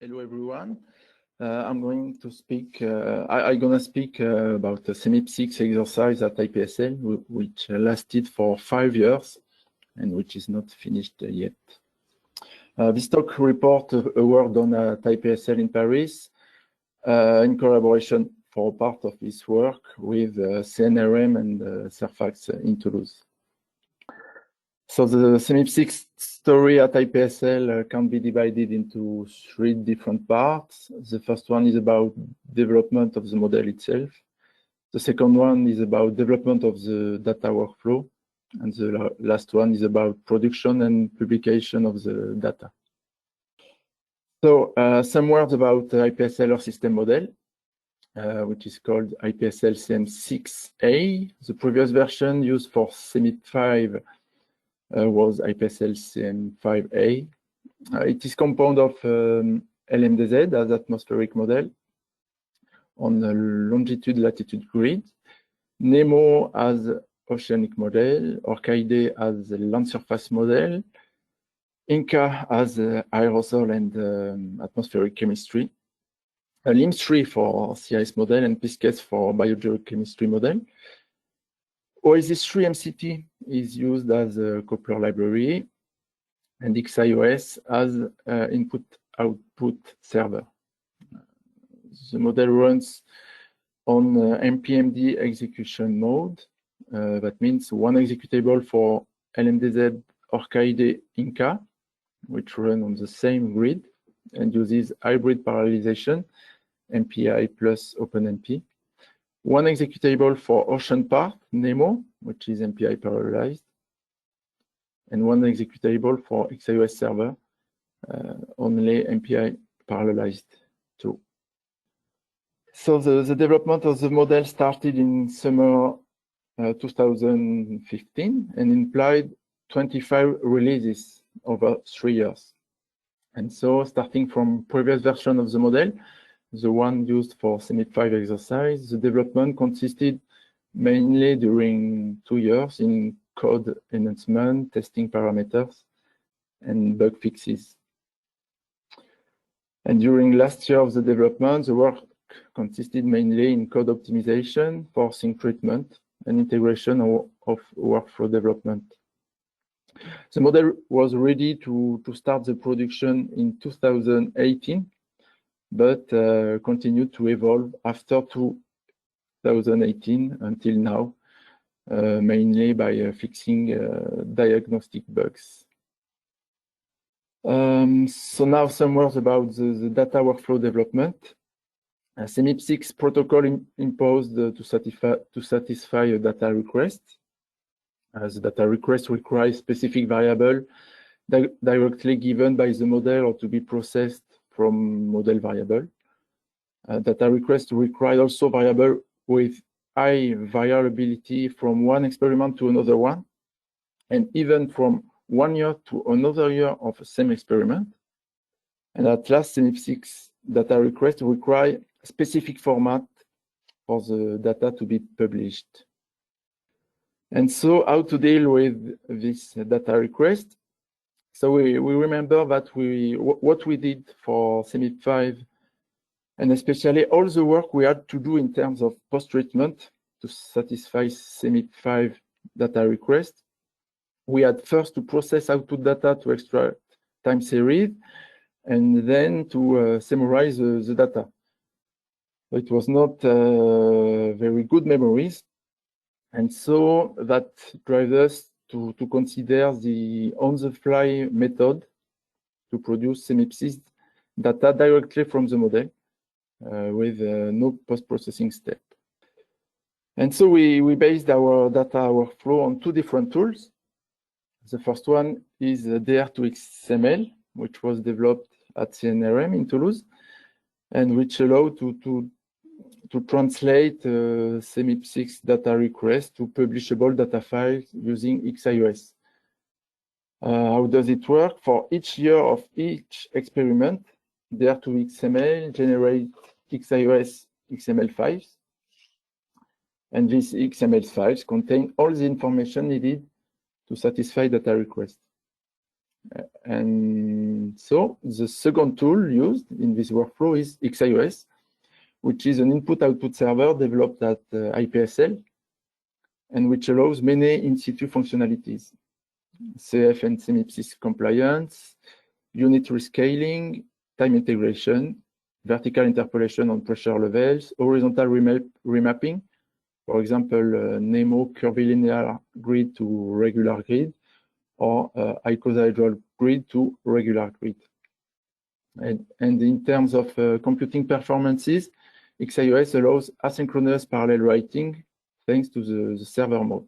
Hello everyone. I'm going to speak. I'm gonna speak about the CMIP6 exercise at IPSL, which lasted for 5 years and which is not finished yet. This talk report a work done at IPSL in Paris in collaboration for part of this work with CNRM and Surfax in Toulouse. So the CMIP6 story at IPSL can be divided into 3 different parts. The first one is about development of the model itself. The second one is about development of the data workflow. And the last one is about production and publication of the data. So some words about the IPSL Earth System model, which is called IPSL CM6A. The previous version used for CMIP5 was IPSL CM5A. It is compound of LMDZ as atmospheric model on the longitude-latitude grid, NEMO as oceanic model, ORCIDE as land surface model, INCA as aerosol and atmospheric chemistry, LIMS3 for CIS model, and PSCES for biogeochemistry model. OASIS 3 MCT is used as a Coupler library, and XIOS as input-output server. The model runs on MPMD execution mode. That means one executable for LMDZ, ORCIDE, INCA, which run on the same grid and uses hybrid parallelization, MPI plus OpenMP. One executable for ocean part, NEMO, which is MPI parallelized, and one executable for XIOS server, only MPI parallelized too. So the development of the model started in summer 2015 and implied 25 releases over 3 years. And so starting from previous version of the model, the one used for CMIP5 exercise, the development consisted mainly during 2 years in code enhancement, testing parameters, and bug fixes. And during last year of the development, the work consisted mainly in code optimization, forcing treatment, and integration of workflow development. The model was ready to start the production in 2018, but continued to evolve after 2018 until now, mainly by fixing diagnostic bugs. So now some words about the data workflow development. CMIP6 protocol imposed to satisfy a data request. The data request requires specific variable directly given by the model or to be processed from model variable. Data request require also variable with high variability from one experiment to another one, and even from 1 year to another year of the same experiment. And at last, CMIP6 data request require specific format for the data to be published. And so how to deal with this data request? So we remember that what we did for CMIP5, and especially all the work we had to do in terms of post-treatment to satisfy CMIP5 data request. We had first to process output data to extract time series, and then to summarize the data. It was not very good memories, and so that drives us to consider the on-the-fly method to produce CMIP6 data directly from the model with no post-processing step. And so we based our data workflow on 2 different tools. The first one is DR2XML, which was developed at CNRM in Toulouse, and which allowed to translate CMIP6 data request to publishable data files using XIOS. How does it work? For each year of each experiment, DR2XML generates XIOS XML files, and these XML files contain all the information needed to satisfy data request. And so the second tool used in this workflow is XIOS, which is an input-output server developed at IPSL and which allows many in-situ functionalities: CF and CMIPSIS compliance, unit rescaling, time integration, vertical interpolation on pressure levels, horizontal remapping, for example, NEMO curvilinear grid to regular grid, or icosahedral grid to regular grid. And in terms of computing performances, XIOS allows asynchronous parallel writing thanks to the server mode.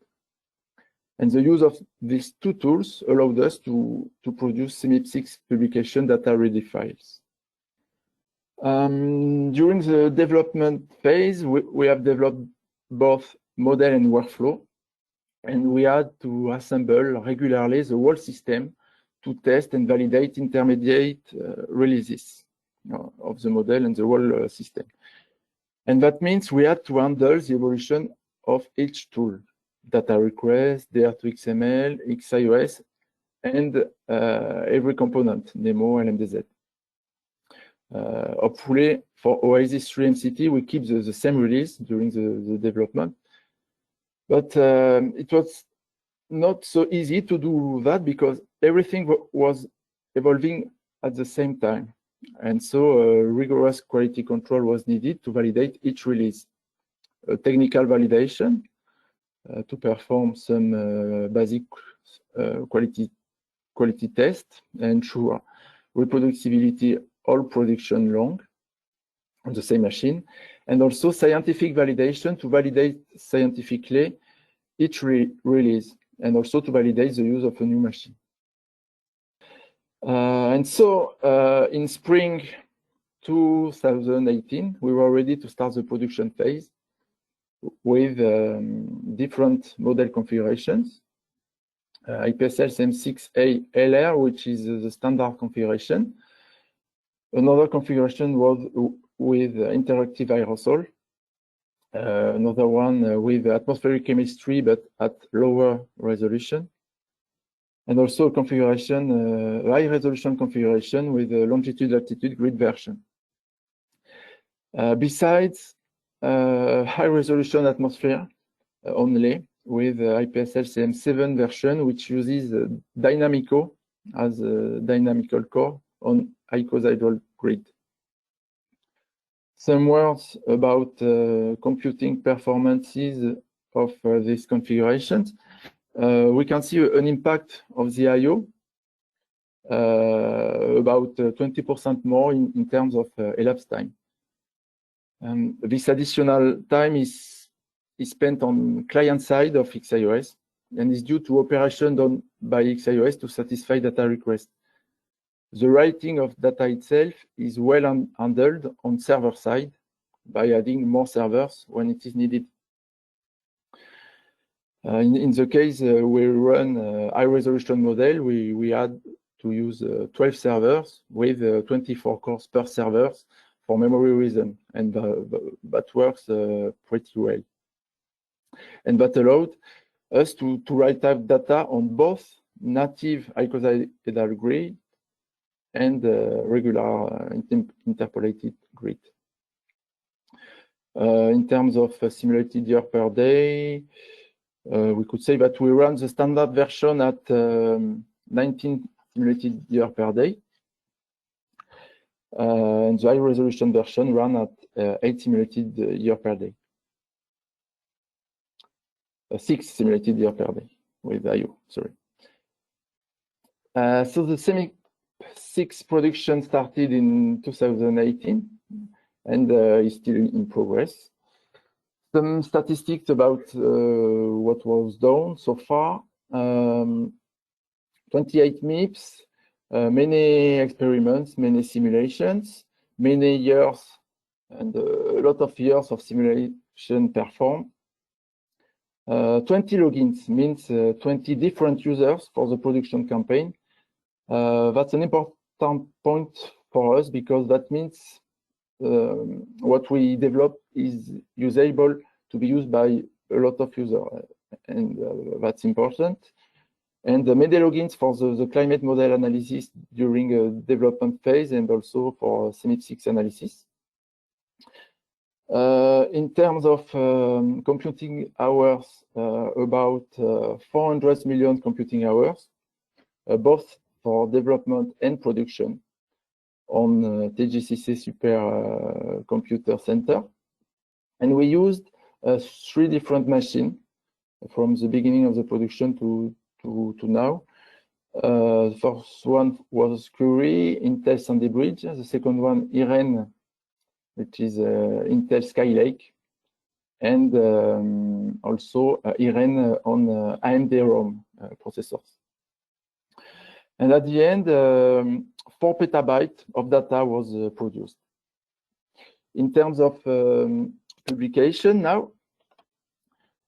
And the use of these two tools allowed us to produce CMIP6 publication data-ready files. During the development phase, we have developed both model and workflow, and we had to assemble regularly the whole system to test and validate intermediate releases of the model and the whole system. And that means we had to handle the evolution of each tool: data request, DR2XML, XIOS, and every component, NEMO, LMDZ. Hopefully, for OASIS 3 MCT, we keep the same release during the development. But it was not so easy to do that because everything was evolving at the same time. And so rigorous quality control was needed to validate each release. Technical validation to perform some basic quality test and ensure reproducibility all production long on the same machine, and also scientific validation to validate scientifically each release, and also to validate the use of a new machine. And so in spring 2018, we were ready to start the production phase with different model configurations. IPSL CM6A LR, which is the standard configuration. Another configuration was with interactive aerosol. Another one with atmospheric chemistry, but at lower resolution. And also a configuration, high resolution configuration with a longitude-latitude grid version. Besides high resolution atmosphere only with IPSL CM7 version, which uses Dynamico as a dynamical core on icosahedral grid. Some words about computing performances of these configurations. We can see an impact of the I/O, about 20% more in terms of elapsed time. This additional time is spent on client side of XIOS and is due to operation done by XIOS to satisfy data requests. The writing of data itself is well handled on server side by adding more servers when it is needed. In the case we run high resolution model, we had to use 12 servers with 24 cores per server for memory reason, and that works pretty well. And that allowed us to write type data on both native icosahedral grid and regular interpolated grid. In terms of simulated year per day, we could say that we run the standard version at 19 simulated year per day. And the high resolution version ran at 8 simulated year per day. 6 simulated year per day with I/O, sorry. So the CMIP6 production started in 2018 and is still in progress. Some statistics about what was done so far. 28 MIPS, many experiments, many simulations, many years, and a lot of years of simulation performed. 20 logins means 20 different users for the production campaign. That's an important point for us because that means what we develop is usable to be used by a lot of users, and that's important. and the MEDE logins for the climate model analysis during a development phase and also for CMIP6 analysis. In terms of computing hours, about 400 million computing hours, both for development and production on TGCC Super Computer Center. And we used 3 different machines from the beginning of the production to now. The first one was Curie, Intel Sandy Bridge. The second one, IREN, which is Intel Skylake, and also IREN on AMD ROM processors. And at the end, 4 petabytes of data was produced. In terms of publication now,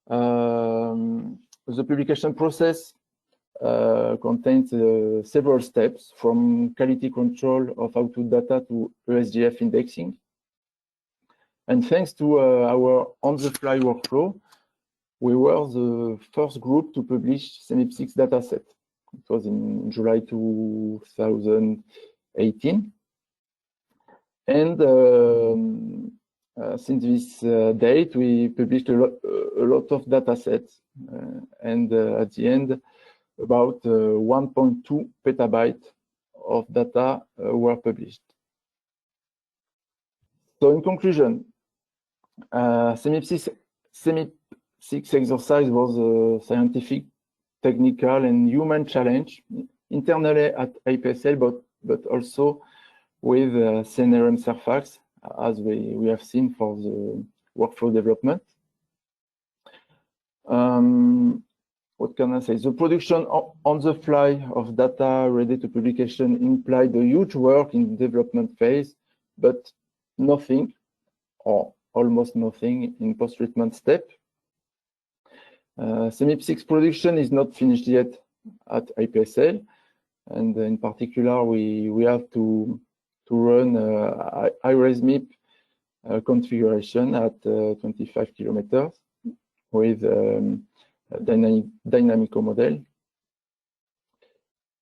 the publication process contains several steps, from quality control of output data to ESGF indexing. And thanks to our on-the-fly workflow, we were the first group to publish CMIP6 dataset. It was in July 2018. And since this date, we published a lot of datasets. And at the end, about 1.2 petabytes of data were published. So in conclusion, CMIP6 exercise was a scientific, technical, and human challenge internally at IPSL, but also with CNRM Surfax, as we have seen for the workflow development. What can I say? The production on the fly of data ready to publication implied a huge work in the development phase, but nothing, or almost nothing, in post-treatment step. CMIP6 production is not finished yet at IPSL, and in particular, we have to run IRESMIP configuration at 25 kilometers with dynamical model.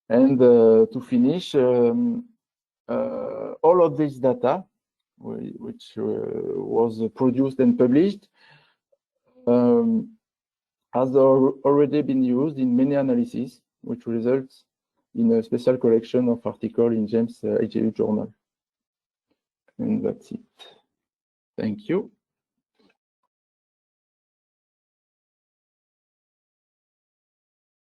And to finish, all of this data, which was produced and published, has already been used in many analyses, which results in a special collection of articles in James HJU Journal. And that's it. Thank you.